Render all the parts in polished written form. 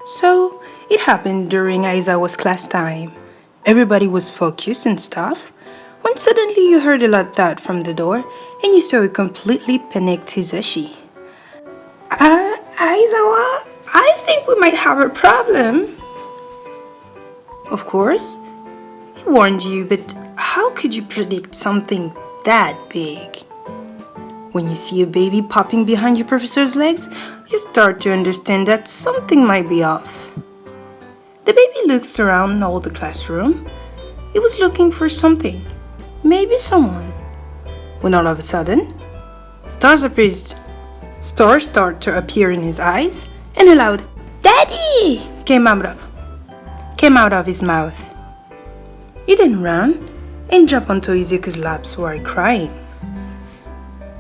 So, it happened during Aizawa's class time. Everybody was focused and stuff, when suddenly you heard a loud thud from the door and you saw a completely panicked Hisashi. Aizawa, I think we might have a problem. Of course, he warned you, but how could you predict something that big? When you see a baby popping behind your professor's legs, you start to understand that something might be off. The baby looks around all the classroom. It was looking for something, maybe someone. When all of a sudden, stars start to appear in his eyes, and a loud "Daddy!" came out of his mouth. He then ran and jumped onto Izuku's laps while crying.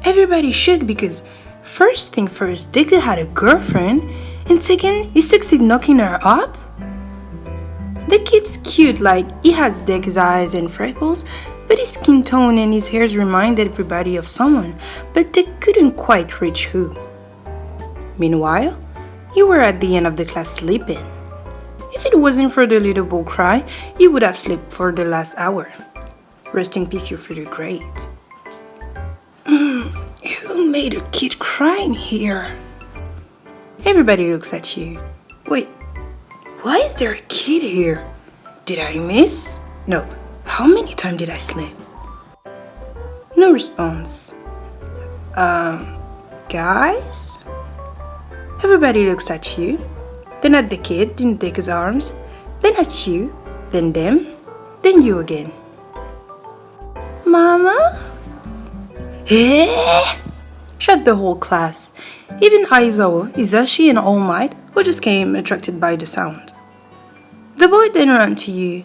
Everybody shook because first thing first, Deku had a girlfriend, and second, he succeeded knocking her up. The kid's cute, like he has Deku's eyes and freckles, but his skin tone and his hairs reminded everybody of someone, but they couldn't quite reach who. Meanwhile, you were at the end of the class sleeping. If it wasn't for the little boy cry, you would have slept for the last hour. Rest in peace, you're pretty great. Who made a kid crying here? Everybody looks at you. Wait, why is there a kid here? Did I miss? No. How many times did I sleep? No response. Guys? Everybody looks at you, then at the kid in Deku's arms, then at you, then them, then you again. Mama? Eh? Shut the whole class, even Aizawa, Hisashi and All Might, who just came attracted by the sound. The boy then ran to you.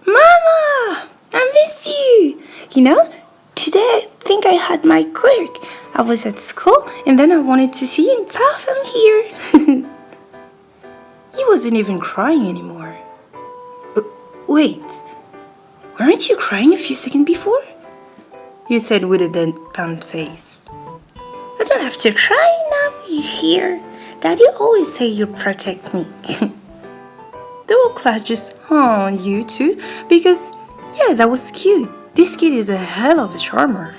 Mama! I miss you! You know, today I think I had my quirk. I was at school and then I wanted to see you far from here. He wasn't even crying anymore. Wait, weren't you crying a few seconds before? You said with a deadpan face. I don't have to cry now, you hear? Daddy always say you protect me. The whole class just you too, because yeah, that was cute. This kid is a hell of a charmer.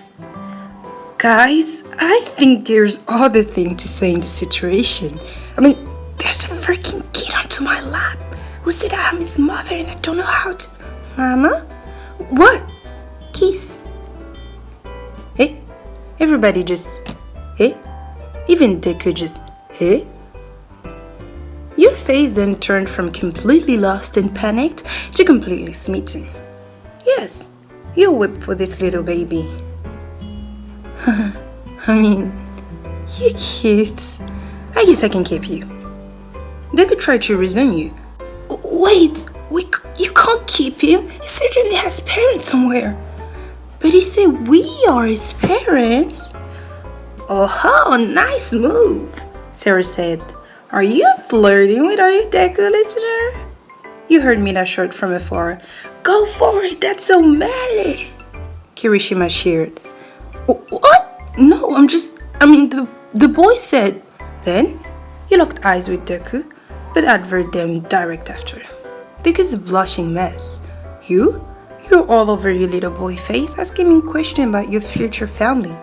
Guys, I think there's other thing to say in the situation. I mean, there's a freaking kid onto my lap who said I'm his mother and I don't know how to... Mama? What? Kiss. Hey, everybody just... Hey? Even Deku just... Hey? Your face then turned from completely lost and panicked to completely smitten. Yes, you whipped for this little baby. I mean, you're cute. I guess I can keep you. Deku tried to resume you. Wait, you can't keep him. He certainly has parents somewhere. But he said we are his parents. Oh, nice move, Serie said. Are you flirting with our Deku listener? You heard Mina shout from afar. Go for it, that's so manly. Kirishima cheered. What? No, the boy said. Then, you locked eyes with Deku, but adverted them direct after. Deku's a blushing mess. You're all over your little boy face, asking him questions about your future family.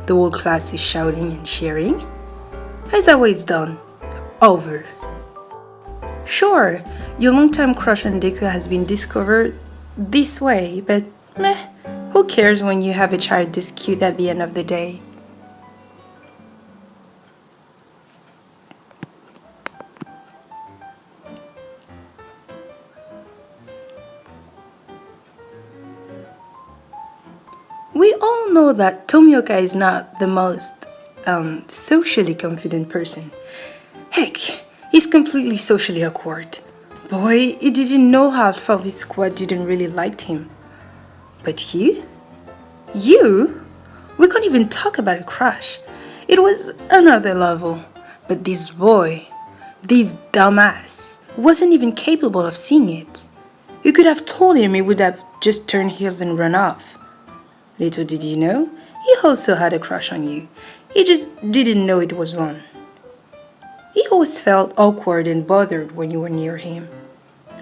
The whole class is shouting and cheering. As always done. Over. Sure, your long-time crush on Deku has been discovered this way, but meh, who cares when you have a child this cute at the end of the day? We all know that Tomioka is not the most socially confident person. Heck, he's completely socially awkward. Boy, he didn't know half of his squad didn't really like him. But you? We can't even talk about a crush. It was another level. But this boy, this dumbass, wasn't even capable of seeing it. You could have told him he would have just turned heels and run off. Little did you know, he also had a crush on you. He just didn't know it was one. he always felt awkward and bothered when you were near him.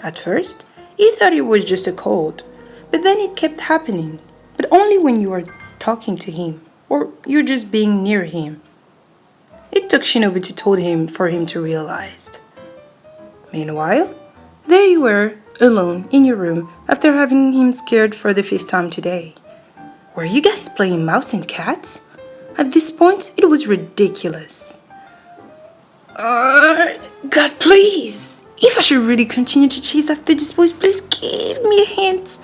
At first, he thought it was just a cold, but then it kept happening, but only when you were talking to him or you're just being near him. It took Shinobu to tell him for him to realize. Meanwhile, there you were, alone in your room after having him scared for the 5th time today. Were you guys playing mouse and cats? At this point, it was ridiculous. God, please! If I should really continue to chase after this boy, please give me a hint.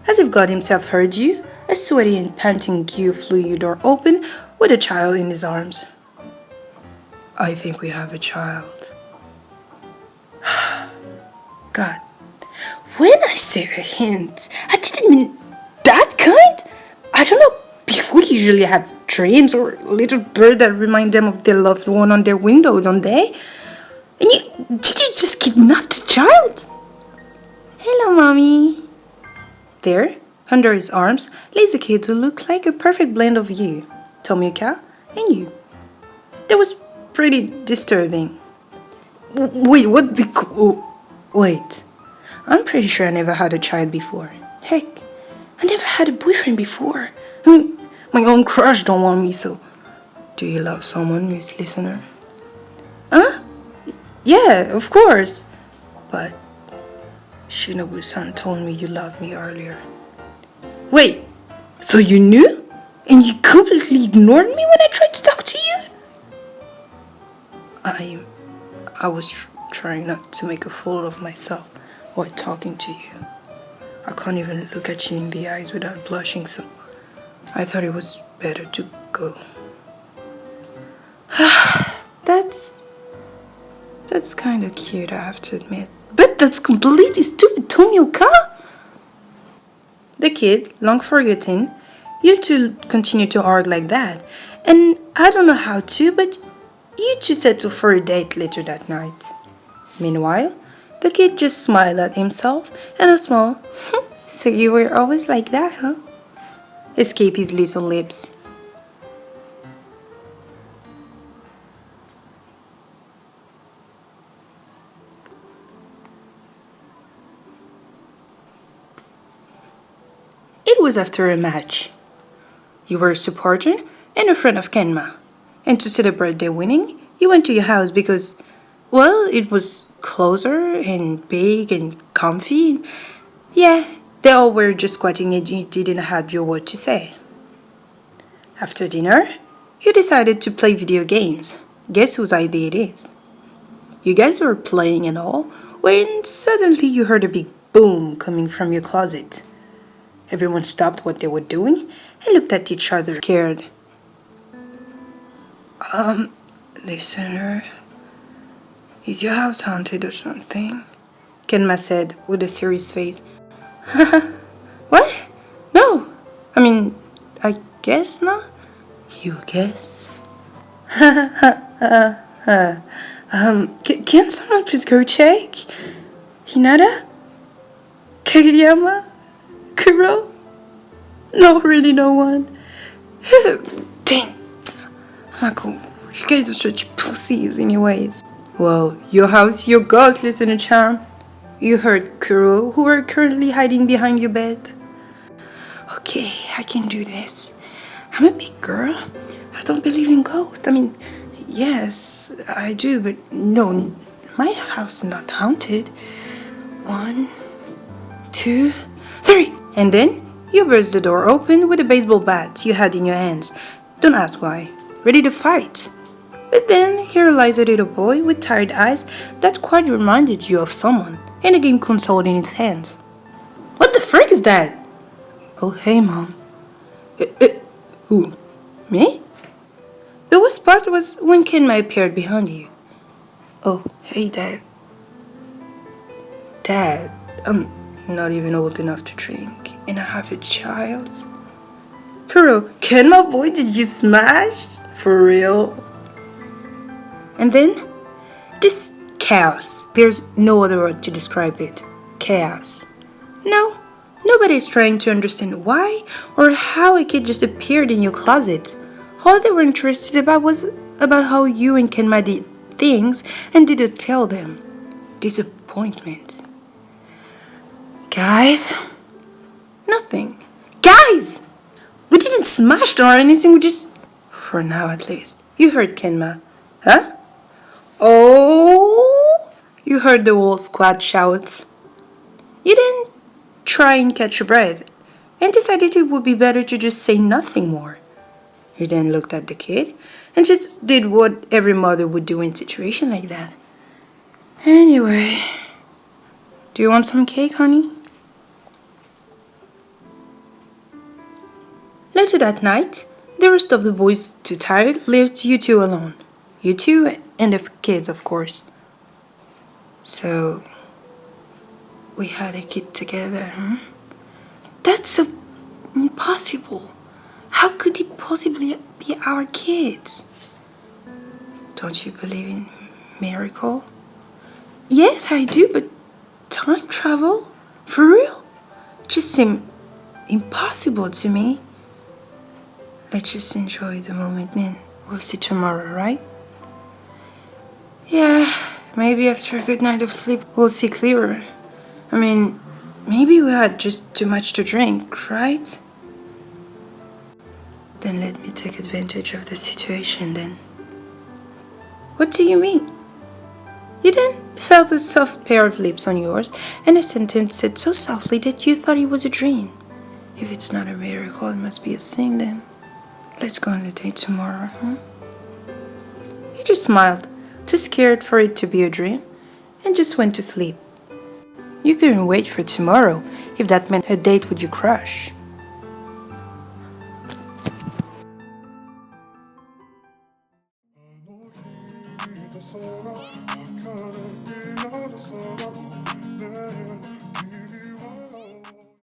As if God himself heard you, a sweaty and panting Haikyuu flew your door open with a child in his arms. I think we have a child. God, when I say a hint, I didn't mean that kind. I don't know, people usually have dreams or little birds that remind them of their loved one on their window, don't they? And did you just kidnap the child? Hello, Mommy. There, under his arms, lays a kid who looked like a perfect blend of you, Tomioka, and you. That was pretty disturbing. Wait, what the... Wait. I'm pretty sure I never had a child before. Heck, I never had a boyfriend before. My own crush don't want me, so... Do you love someone, Miss Listener? Huh? Yeah, of course. But... Shinobu-san told me you loved me earlier. Wait, so you knew? And you completely ignored me when I tried to talk to you? I was trying not to make a fool of myself while talking to you. I can't even look at you in the eyes without blushing, so I thought it was better to go. That's kind of cute, I have to admit. But that's completely stupid, Tomioka! The kid, long forgotten, used to continue to argue like that. And I don't know how to, but you two settled for a date later that night. Meanwhile, the kid just smiled at himself and a small, so you were always like that, huh? Escaped his little lips. It was after a match. You were a supporter and a friend of Kenma. And to celebrate their winning, you went to your house because, well, it was closer and big and comfy. Yeah, they all were just squatting and you didn't have your word to say. After dinner, you decided to play video games. Guess whose idea it is? You guys were playing and all, when suddenly you heard a big boom coming from your closet. Everyone stopped what they were doing and looked at each other, scared. Listener, is your house haunted or something? Kenma said with a serious face. What? No. I mean, I guess not. You guess? Can someone please go check? Hinata? Kageyama? Kuro? No, really no one. Dang. Michael, you guys are such pussies anyways. Well, your house, your ghost, listener-chan. You heard Kuro, who are currently hiding behind your bed. Okay, I can do this. I'm a big girl. I don't believe in ghosts. I mean, yes, I do, but no, my house is not haunted. 1, 2, 3. And then you burst the door open with a baseball bat you had in your hands. Don't ask why. Ready to fight. But then here lies a little boy with tired eyes that quite reminded you of someone, and a game console in his hands. What the frick is that? Oh, hey, Mom. Who? Me? The worst part was when Kenma appeared behind you. Oh, hey, Dad. Dad, I'm not even old enough to drink, and I have a child. Kuro, Kenma boy, did you smash? For real? And then, this chaos. There's no other word to describe it. Chaos. No, nobody's trying to understand why or how a kid just appeared in your closet. All they were interested about was about how you and Kenma did things and didn't tell them. Disappointment. Guys? Nothing. Guys! We didn't smash or anything, we just... For now at least. You heard Kenma. Huh? Oh! You heard the whole squad shout. You didn't try and catch your breath and decided it would be better to just say nothing more. You then looked at the kid and just did what every mother would do in a situation like that. Anyway, do you want some cake, honey? Later that night, the rest of the boys, too tired, left you two alone. You two and the kids, of course. So, we had a kid together, huh? That's impossible. How could it possibly be our kids? Don't you believe in miracle? Yes, I do, but time travel? For real? Just seems impossible to me. Let's just enjoy the moment and we'll see tomorrow, right? Yeah, maybe after a good night of sleep we'll see clearer. I mean, maybe we had just too much to drink, right? Then let me take advantage of the situation then. What do you mean? You then felt a soft pair of lips on yours and a sentence said so softly that you thought it was a dream. If it's not a miracle, it must be a sin then. Let's go on the date tomorrow, huh? You just smiled, too scared for it to be a dream, and just went to sleep. You couldn't wait for tomorrow if that meant a date with your crush.